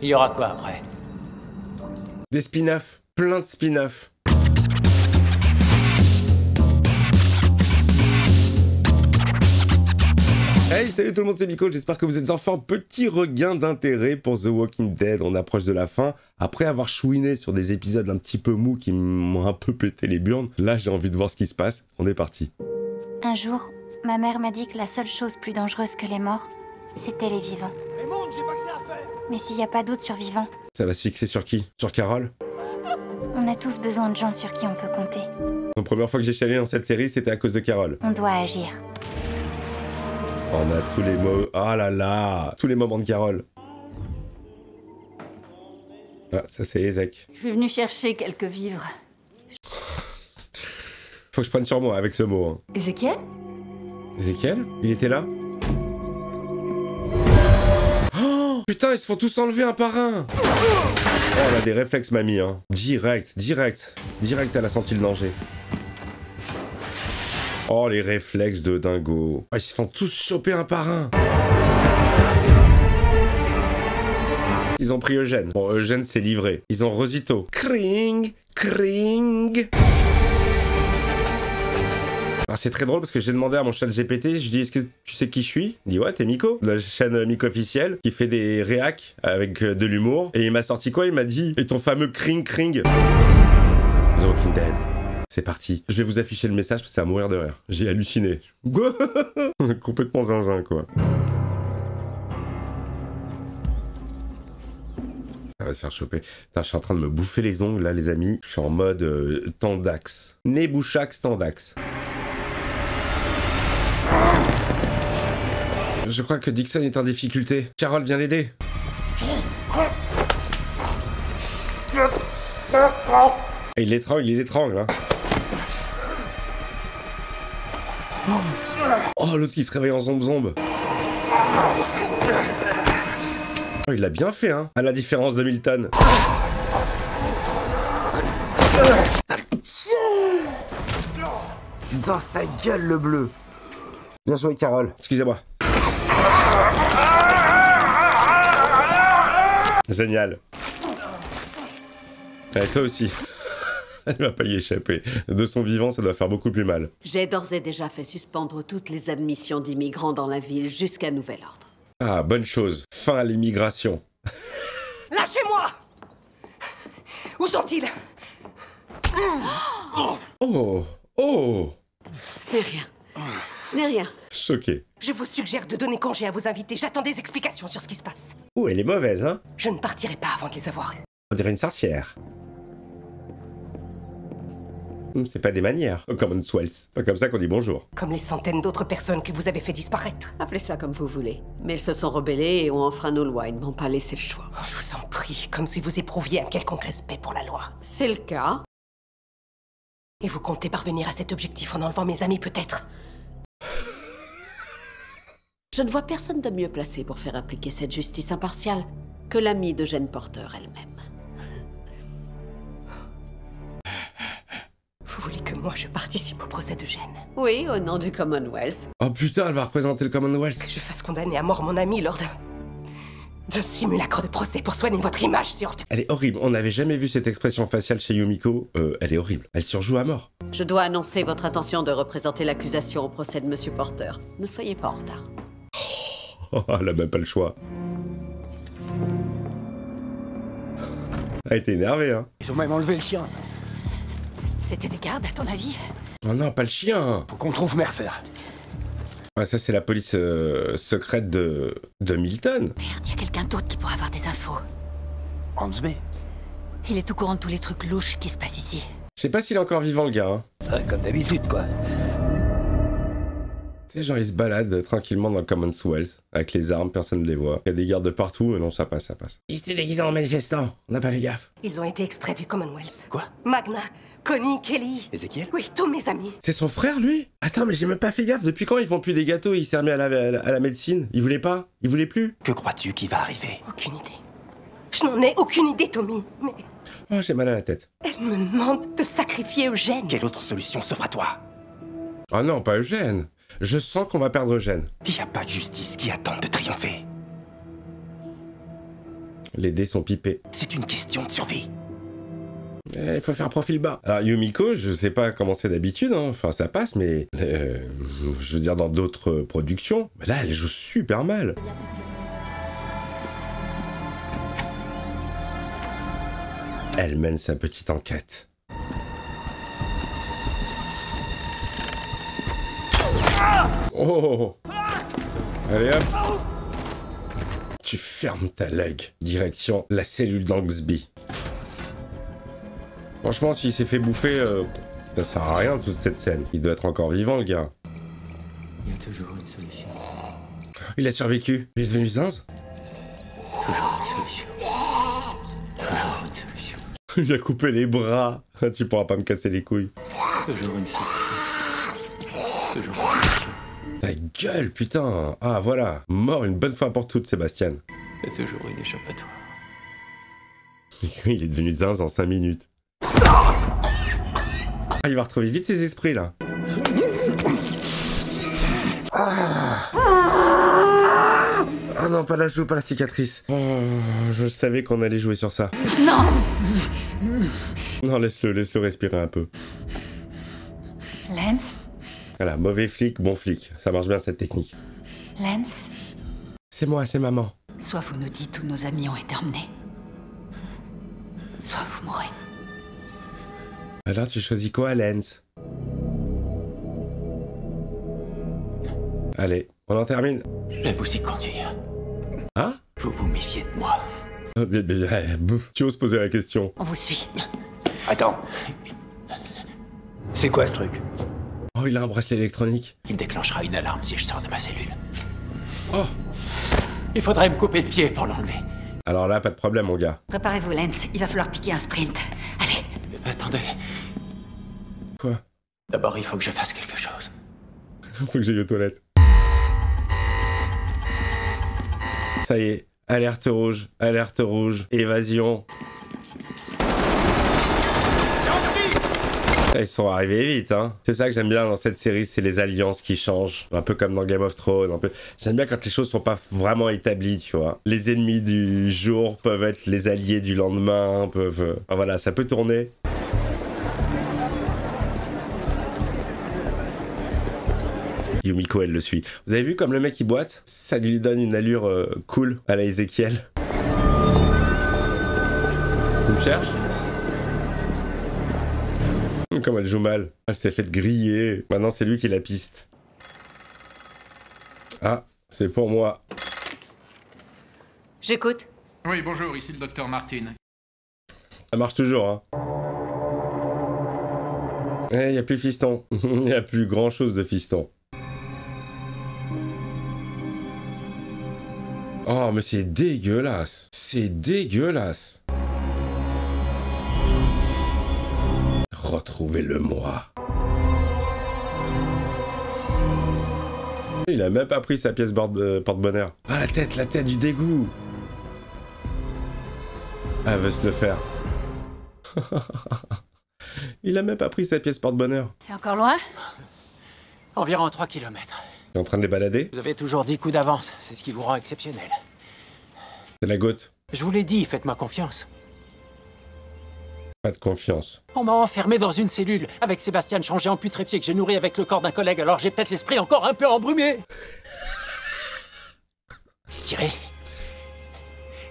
Il y aura quoi après? Des spin-offs, plein de spin-offs. Hey, salut tout le monde, c'est Miko, j'espère que vous êtes en forme. Petit regain d'intérêt pour The Walking Dead, on approche de la fin. Après avoir chouiné sur des épisodes un petit peu mous qui m'ont un peu pété les burnes, là j'ai envie de voir ce qui se passe, on est parti. Un jour, ma mère m'a dit que la seule chose plus dangereuse que les morts, c'était les vivants. Les mondes, j'ai pas que ça à faire. Mais s'il n'y a pas d'autres survivants, Ça va se fixer sur qui? Sur Carol? on a tous besoin de gens sur qui on peut compter. La première fois que j'ai chialé dans cette série, c'était à cause de Carol. On doit agir. On a tous les mots... Ah là là, tous les moments de Carol. Ah, ça c'est Ezek. Je suis venu chercher quelques vivres. Faut que je prenne sur moi avec ce mot. Hein. Ézéchiel? Ezekiel? Il était là? Oh putain, ils se font tous enlever un par un. Oh, elle a des réflexes, mamie. Hein. Direct. Elle a senti le danger. Oh, les réflexes de dingo. Oh, ils se font tous choper un par un. Ils ont pris Eugène. Bon, Eugène s'est livré. Ils ont Rosito. Kring. Alors c'est très drôle parce que j'ai demandé à mon chat GPT, je dis est-ce que tu sais qui je suis? Il dit ouais, t'es Miko, de la chaîne Miko officielle, qui fait des réacs avec de l'humour. Et il m'a sorti quoi? Il m'a dit et ton fameux kring. The Walking Dead. C'est parti. Je vais vous afficher le message parce que c'est à mourir de rire. J'ai halluciné. Complètement zinzin quoi. Ça va se faire choper. Putain, je suis en train de me bouffer les ongles là les amis. Je suis en mode Tandax. Nebouchax Tandax. Je crois que Dixon est en difficulté. Carol, viens l'aider. Il l'étrangle, hein. Oh, l'autre qui se réveille en zombe. Oh, il l'a bien fait, hein, à la différence de Milton. Dans sa gueule, le bleu. Bien joué, Carole. Excusez-moi. Génial. Et toi aussi. Elle va pas y échapper. De son vivant, ça doit faire beaucoup plus mal. J'ai d'ores et déjà fait suspendre toutes les admissions d'immigrants dans la ville jusqu'à nouvel ordre. Ah, bonne chose. Fin à l'immigration. Lâchez-moi! Où sont-ils? Oh. Ce n'est rien. Ce n'est rien. Choqué. Je vous suggère de donner congé à vos invités. J'attends des explications sur ce qui se passe. Oh, elle est mauvaise, hein. Je ne partirai pas avant de les avoir eus. On dirait une sorcière. C'est pas des manières. Commonwealth. C'est pas comme ça qu'on dit bonjour. Comme les centaines d'autres personnes que vous avez fait disparaître. Appelez ça comme vous voulez. Mais ils se sont rebellés et ont enfreint nos lois. Ils ne m'ont pas laissé le choix. Oh, je vous en prie, comme si vous éprouviez un quelconque respect pour la loi. C'est le cas. Et vous comptez parvenir à cet objectif en enlevant mes amis, peut-être? Je ne vois personne de mieux placé pour faire appliquer cette justice impartiale que l'amie de Jane Porter elle-même. Vous voulez que moi je participe au procès de Jane? Oui, au nom du Commonwealth. Oh putain, elle va représenter le Commonwealth. Que je fasse condamner à mort mon ami lors d'un simulacre de procès pour soigner votre image, surtout. Elle est horrible. On n'avait jamais vu cette expression faciale chez Yumiko. Elle est horrible. Elle surjoue à mort. Je dois annoncer votre intention de représenter l'accusation au procès de Monsieur Porter. Ne soyez pas en retard. Oh, elle a même pas le choix. Elle a été énervée, hein. Ils ont même enlevé le chien. C'était des gardes, à ton avis? Oh non, pas le chien. Faut qu'on trouve Mercer. Ouais, ça c'est la police secrète de Milton. Merde, y a quelqu'un d'autre qui pourrait avoir des infos. Hansby. Il est au courant de tous les trucs louches qui se passent ici. Je sais pas s'il est encore vivant le gars, hein. Ouais, comme d'habitude, quoi. Tu sais, genre il se balade tranquillement dans le Commonwealth, avec les armes, personne ne les voit. Il y a des gardes de partout, mais non, ça passe. Ils étaient déguisés en manifestants, on n'a pas fait gaffe. Ils ont été extraits du Commonwealth. Quoi? Magna, Connie, Kelly. Ézéchiel? Oui, tous mes amis. C'est son frère, lui? Attends, mais j'ai même pas fait gaffe. Depuis quand ils font plus des gâteaux et il s'est remis à la médecine? Il voulait pas? Il voulait plus? Que crois-tu qui va arriver? Aucune idée. Je n'en ai aucune idée, Tommy. Mais Oh, j'ai mal à la tête. elle me demande de sacrifier Eugène. Quelle autre solution s'offre à toi? Oh non, pas Eugène. Je sens qu'on va perdre Eugène. Il n'y a pas de justice qui attende de triompher. Les dés sont pipés. C'est une question de survie. Il faut faire profil bas. Alors Yumiko, je sais pas comment c'est d'habitude, hein. Enfin ça passe, mais je veux dire dans d'autres productions, là elle joue super mal. Elle mène sa petite enquête. Oh! Allez hop! Tu fermes ta leg. Direction la cellule d'Angsby. Franchement, s'il s'est fait bouffer, ça sert à rien toute cette scène. Il doit être encore vivant, le gars. Il y a toujours une solution. Il a survécu. Il est devenu zinz. Toujours une solution. Toujours une solution. Il a coupé les bras. Tu pourras pas me casser les couilles. Toujours une solution. Toujours une solution. Ta gueule, putain. Ah, voilà. Mort une bonne fois pour toutes, Sébastien. Il y a toujours une échappatoire. Il est devenu zinz en 5 minutes. Ah, il va retrouver vite ses esprits, là. Ah non, pas la joue, pas la cicatrice. Oh, je savais qu'on allait jouer sur ça. Non! Non, laisse-le respirer un peu. Lance? Voilà, mauvais flic, bon flic. Ça marche bien, cette technique. Lance? C'est moi, c'est maman. Soit vous nous dites où nos amis ont été emmenés, soit vous mourrez. Alors, tu choisis quoi, Lance? Allez, on en termine. Je vais vous y conduire. Hein? Vous vous méfiez de moi. Tu oses poser la question. On vous suit. Attends. C'est quoi ce truc? Oh, il a un bracelet électronique. Il déclenchera une alarme si je sors de ma cellule. Oh! Il faudrait me couper le pied pour l'enlever. Alors là, pas de problème, mon gars. Préparez-vous, Lance. Il va falloir piquer un sprint. Allez. Attendez. Quoi? D'abord, il faut que je fasse quelque chose. Faut que j'aille aux toilettes. Ça y est. Alerte rouge, évasion. Ils sont arrivés vite, hein. C'est ça que j'aime bien dans cette série, c'est les alliances qui changent. Un peu comme dans Game of Thrones, un peu. J'aime bien quand les choses sont pas vraiment établies, tu vois. Les ennemis du jour peuvent être les alliés du lendemain, peuvent... Enfin, voilà, ça peut tourner. Yumiko, elle le suit. Vous avez vu comme le mec il boite? Ça lui donne une allure cool à la Ezekiel. Tu me cherches? Comme elle joue mal. Elle s'est faite griller. Maintenant, c'est lui qui la piste. Ah, c'est pour moi. J'écoute. Oui, bonjour, ici le docteur Martin. Ça marche toujours, hein. Eh, y a plus fiston. Y a plus grand chose de fiston. Oh, mais c'est dégueulasse. C'est dégueulasse. Retrouvez-le moi. Il a même pas pris sa pièce porte-bonheur. Ah, la tête du dégoût. Ah, elle veut se le faire. Il a même pas pris sa pièce porte-bonheur. C'est encore loin? Environ 3 kilomètres. T'es en train de les balader? Vous avez toujours 10 coups d'avance. C'est ce qui vous rend exceptionnel. C'est la goutte. Je vous l'ai dit, faites-moi confiance. Pas de confiance. On m'a enfermé dans une cellule, avec Sébastien changé en putréfié que j'ai nourri avec le corps d'un collègue, alors j'ai peut-être l'esprit encore un peu embrumé. Tirez.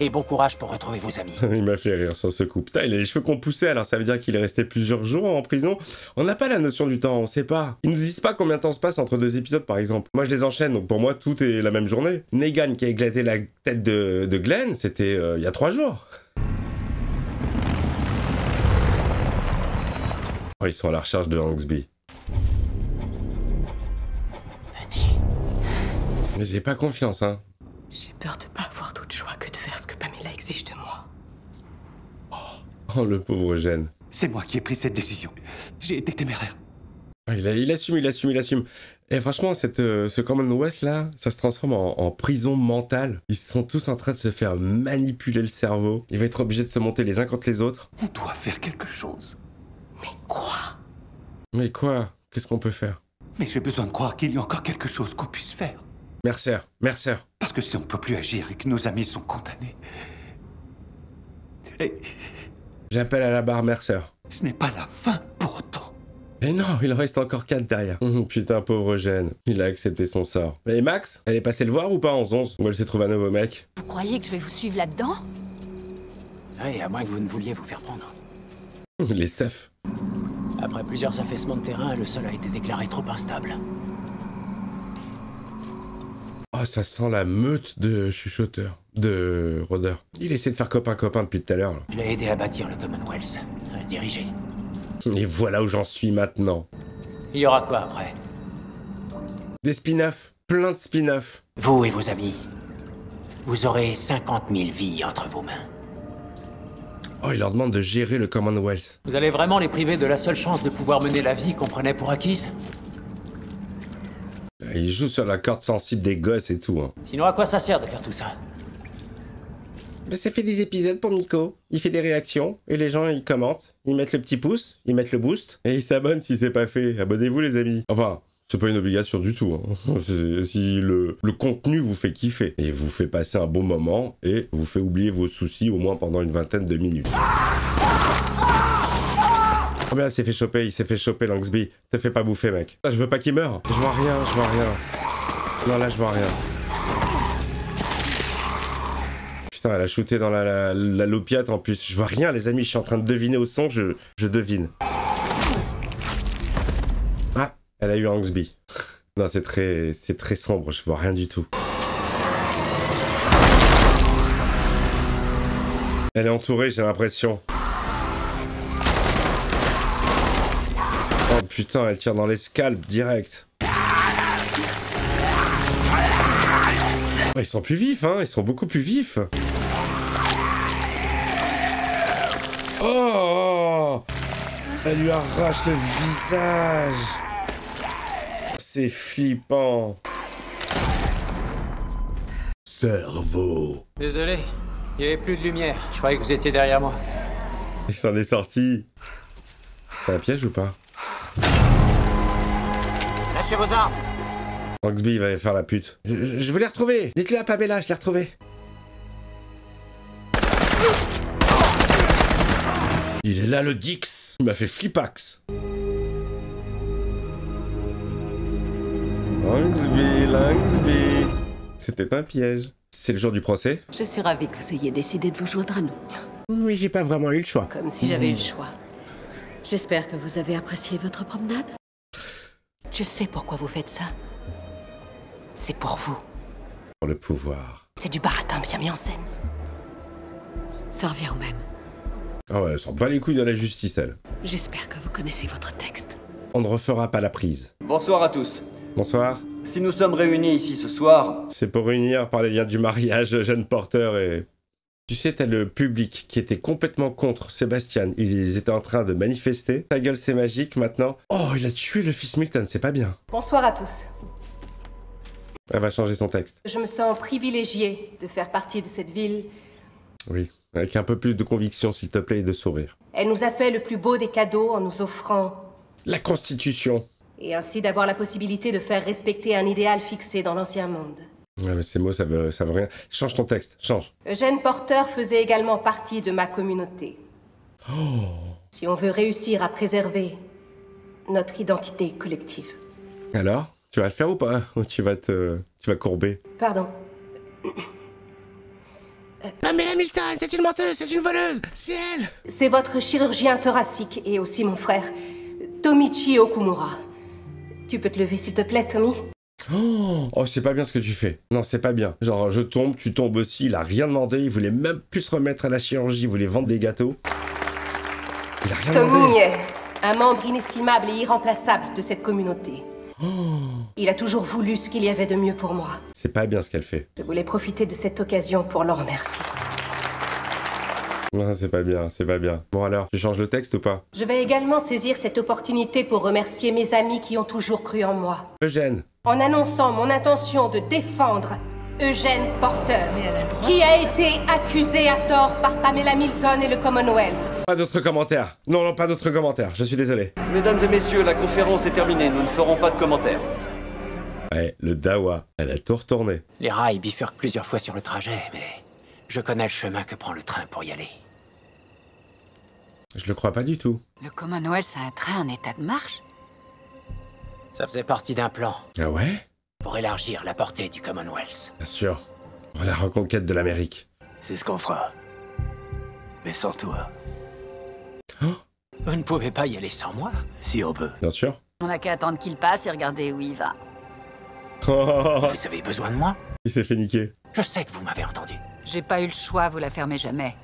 Et bon courage pour retrouver vos amis. Il m'a fait rire sur ce coup. Putain, il a les cheveux qu'on poussait, alors ça veut dire qu'il est resté plusieurs jours en prison. On n'a pas la notion du temps, on sait pas. Ils nous disent pas combien de temps se passe entre 2 épisodes, par exemple. Moi, je les enchaîne, donc pour moi, tout est la même journée. Negan qui a éclaté la tête de Glenn, c'était il y a 3 jours. Oh, ils sont à la recherche de Angsby. Venez. Mais j'ai pas confiance, hein. J'ai peur de pas avoir d'autre choix que de faire ce que Pamela exige de moi. Oh, le pauvre Eugène. C'est moi qui ai pris cette décision. J'ai été téméraire. Oh, il assume. Et franchement, ce Commonwealth là, ça se transforme en prison mentale. Ils sont tous en train de se faire manipuler le cerveau. Ils vont être obligés de se monter les uns contre les autres. On doit faire quelque chose. Mais quoi? Mais quoi? Qu'est-ce qu'on peut faire? Mais j'ai besoin de croire qu'il y a encore quelque chose qu'on puisse faire. Mercer. Parce que si on ne peut plus agir et que nos amis sont condamnés, Et J'appelle à la barre Mercer. ce n'est pas la fin pour autant. Et non, il en reste encore 4 derrière. Putain, pauvre Eugène. Il a accepté son sort. Et Max, elle est passée le voir ou pas en 11 ou elle s'est trouvée un nouveau mec? Vous croyez que je vais vous suivre là-dedans? Oui, à moins que vous ne vouliez vous faire prendre. Les seufs. Après plusieurs affaissements de terrain, le sol a été déclaré trop instable. Oh, ça sent la meute de chuchoteurs, de rôdeurs. Il essaie de faire copain-copain depuis tout à l'heure. Je l'ai aidé à bâtir le Commonwealth, à le diriger. Et voilà où j'en suis maintenant. Il y aura quoi après? Des spin-offs, plein de spin-offs. Vous et vos amis, vous aurez 50 000 vies entre vos mains. Oh, il leur demande de gérer le Commonwealth. Vous allez vraiment les priver de la seule chance de pouvoir mener la vie qu'on prenait pour acquise? Il joue sur la corde sensible des gosses et tout. Hein. Sinon, à quoi ça sert de faire tout ça? Ben, ça fait des épisodes pour Miko. Il fait des réactions, et les gens, ils commentent. Ils mettent le petit pouce, ils mettent le boost, et ils s'abonnent si c'est pas fait. Abonnez-vous, les amis. Enfin, c'est pas une obligation du tout. Hein. Si le contenu vous fait kiffer, et vous fait passer un bon moment, et vous fait oublier vos soucis au moins pendant une vingtaine de minutes. Oh bien, il s'est fait choper, Langsby. Te fais pas bouffer, mec. Je veux pas qu'il meure. Je vois rien. Non, là, je vois rien. Putain, elle a shooté dans la loupiate en plus. Je vois rien, les amis. Je suis en train de deviner au son. Je devine. Ah, elle a eu Langsby. Non, c'est très sombre. Je vois rien du tout. Elle est entourée, j'ai l'impression. Oh putain, elle tire dans les scalps direct. Oh, ils sont plus vifs, hein. Ils sont beaucoup plus vifs. Oh, elle lui arrache le visage. C'est flippant. Cerveau. Désolé, il n'y avait plus de lumière. Je croyais que vous étiez derrière moi. Il s'en est sorti. C'est un piège ou pas? Lâchez vos armes. Langsby, il va faire la pute. Je veux les retrouver. Dites-le à Pamela, je l'ai retrouvé. Il est là, le Dix. Il m'a fait flippax. Langsby. C'était un piège. C'est le jour du procès? Je suis ravie que vous ayez décidé de vous joindre à nous. Oui, j'ai pas vraiment eu le choix. Comme si j'avais eu le choix. J'espère que vous avez apprécié votre promenade. Je sais pourquoi vous faites ça. C'est pour vous. Pour le pouvoir. C'est du baratin bien mis en scène. Ça revient au même. Ah ouais, elle s'en bat les couilles de la justice, elle. J'espère que vous connaissez votre texte. On ne refera pas la prise. Bonsoir à tous. Bonsoir. Si nous sommes réunis ici ce soir... C'est pour réunir par les liens du mariage de Jeanne Porter et... Tu sais, t'as le public qui était complètement contre Sébastien. Ils étaient en train de manifester. Ta gueule, c'est magique, maintenant. Oh, il a tué le fils Milton, c'est pas bien. Bonsoir à tous. Elle va changer son texte. Je me sens privilégiée de faire partie de cette ville. Oui, avec un peu plus de conviction, s'il te plaît, et de sourire. Elle nous a fait le plus beau des cadeaux en nous offrant... La Constitution. Et ainsi d'avoir la possibilité de faire respecter un idéal fixé dans l'ancien monde. Ouais, mais ces mots, ça veut rien. Change ton texte, change. Eugène Porter faisait également partie de ma communauté. Oh. Si on veut réussir à préserver notre identité collective. Alors, tu vas le faire ou pas? Ou tu vas courber? Pardon. Pamela Milton, c'est une menteuse, c'est une voleuse, c'est elle! C'est votre chirurgien thoracique et aussi mon frère, Tomichi Okumura. Tu peux te lever s'il te plaît, Tommy? Oh, c'est pas bien ce que tu fais. Non, c'est pas bien. Genre, je tombe, tu tombes aussi, il a rien demandé, il voulait même plus se remettre à la chirurgie, il voulait vendre des gâteaux. Il a rien Tommy demandé. est un membre inestimable et irremplaçable de cette communauté. Il a toujours voulu ce qu'il y avait de mieux pour moi. C'est pas bien ce qu'elle fait. Je voulais profiter de cette occasion pour l'en remercier. Non, c'est pas bien, c'est pas bien. Bon alors, tu changes le texte ou pas? Je vais également saisir cette opportunité pour remercier mes amis qui ont toujours cru en moi. Eugène. En annonçant mon intention de défendre Eugène Porter, qui a été accusé à tort par Pamela Milton et le Commonwealth. Pas d'autres commentaires. Non, pas d'autres commentaires, je suis désolé. Mesdames et messieurs, la conférence est terminée. Nous ne ferons pas de commentaires. Ouais, le Dawa, elle a tout retourné. Les rails bifurquent plusieurs fois sur le trajet, mais je connais le chemin que prend le train pour y aller. Je le crois pas du tout. Le Commonwealth a un train en état de marche? Ça faisait partie d'un plan Ah ouais? pour élargir la portée du Commonwealth. Bien sûr. Pour la reconquête de l'Amérique. C'est ce qu'on fera. Mais sans toi. Vous ne pouvez pas y aller sans moi. Si on peut. Bien sûr. On n'a qu'à attendre qu'il passe et regarder où il va. Vous avez besoin de moi? Il s'est fait niquer. Je sais que vous m'avez entendu. J'ai pas eu le choix, vous la fermez jamais.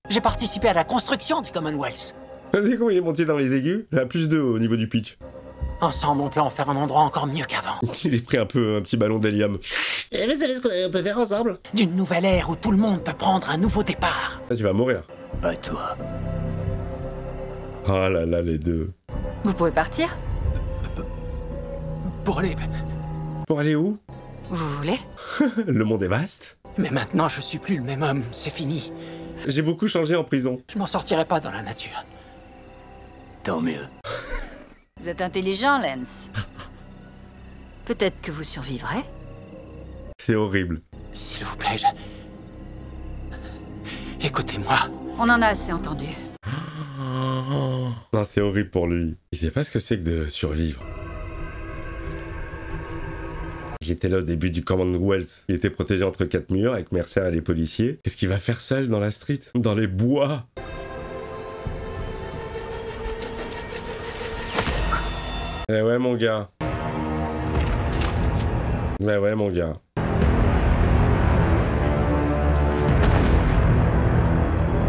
J'ai participé à la construction du Commonwealth. Vas-y, comment il est monté dans les aigus? Il a plus 2 au niveau du pitch. Ensemble, on peut en faire un endroit encore mieux qu'avant. Il est pris un petit ballon d'hélium. Et vous savez ce qu'on peut faire ensemble? D'une nouvelle ère où tout le monde peut prendre un nouveau départ. Là, tu vas mourir. Pas toi. Oh là là, les deux. Vous pouvez partir? Pour aller... Pour aller où? Vous voulez? Le monde est vaste. Mais maintenant, je suis plus le même homme. C'est fini. J'ai beaucoup changé en prison. Je m'en sortirai pas dans la nature. Tant mieux. Vous êtes intelligent, Lance. Peut-être que vous survivrez. C'est horrible. S'il vous plaît, écoutez-moi. On en a assez entendu. Non, c'est horrible pour lui. Il sait pas ce que c'est que de survivre. Il était là au début du Commonwealth. Il était protégé entre 4 murs avec Mercer et les policiers. Qu'est-ce qu'il va faire seul dans la street? Dans les bois? Eh ouais, mon gars. Ouais, mon gars.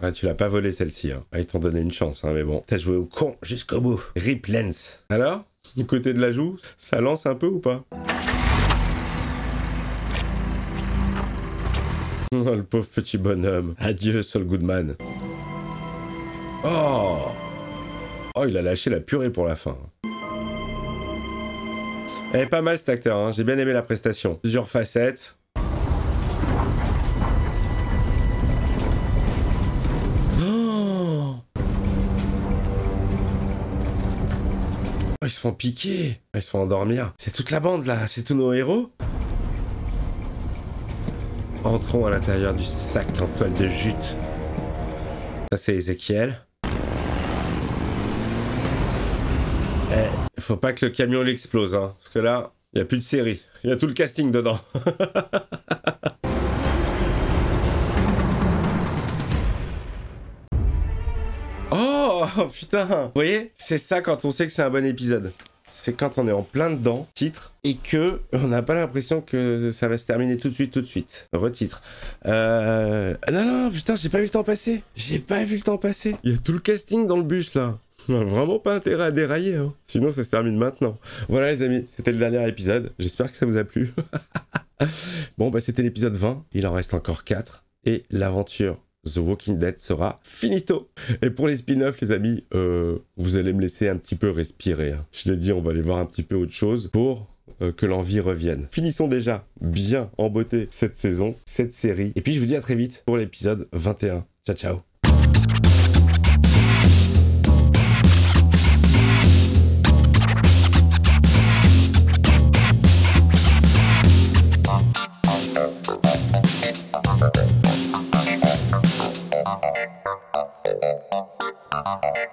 Ah, tu l'as pas volé celle-ci, hein. Ah, ils t'ont donné une chance, hein, mais bon. T'as joué au con jusqu'au bout. Rip Lance. Alors, du côté de la joue, ça lance un peu ou pas? Oh, le pauvre petit bonhomme. Adieu, Saul Goodman. Oh! Oh, il a lâché la purée pour la fin. Elle est pas mal cet acteur, hein. J'ai bien aimé la prestation. Plusieurs facettes. Oh, ils se font piquer. Ils se font endormir. C'est toute la bande là, c'est tous nos héros. Entrons à l'intérieur du sac en toile de jute. Ça c'est Ezekiel. Faut pas que le camion l'explose, hein, parce que là, il n'y a plus de série. Il y a tout le casting dedans. Oh, putain. Vous voyez, c'est ça quand on sait que c'est un bon épisode. C'est quand on est en plein dedans, titre, et que on n'a pas l'impression que ça va se terminer tout de suite. Retitre. Non, putain, j'ai pas vu le temps passer. Il y a tout le casting dans le bus, là. On a vraiment pas intérêt à dérailler, hein. Sinon ça se termine maintenant. Voilà les amis, c'était le dernier épisode. J'espère que ça vous a plu. Bon, bah c'était l'épisode 20. Il en reste encore 4. Et l'aventure The Walking Dead sera finito. Et pour les spin-offs, les amis, vous allez me laisser un petit peu respirer, hein. Je l'ai dit, on va aller voir un petit peu autre chose pour que l'envie revienne. Finissons déjà bien en beauté cette saison, cette série. Et puis je vous dis à très vite pour l'épisode 21. Ciao, ciao. Okay.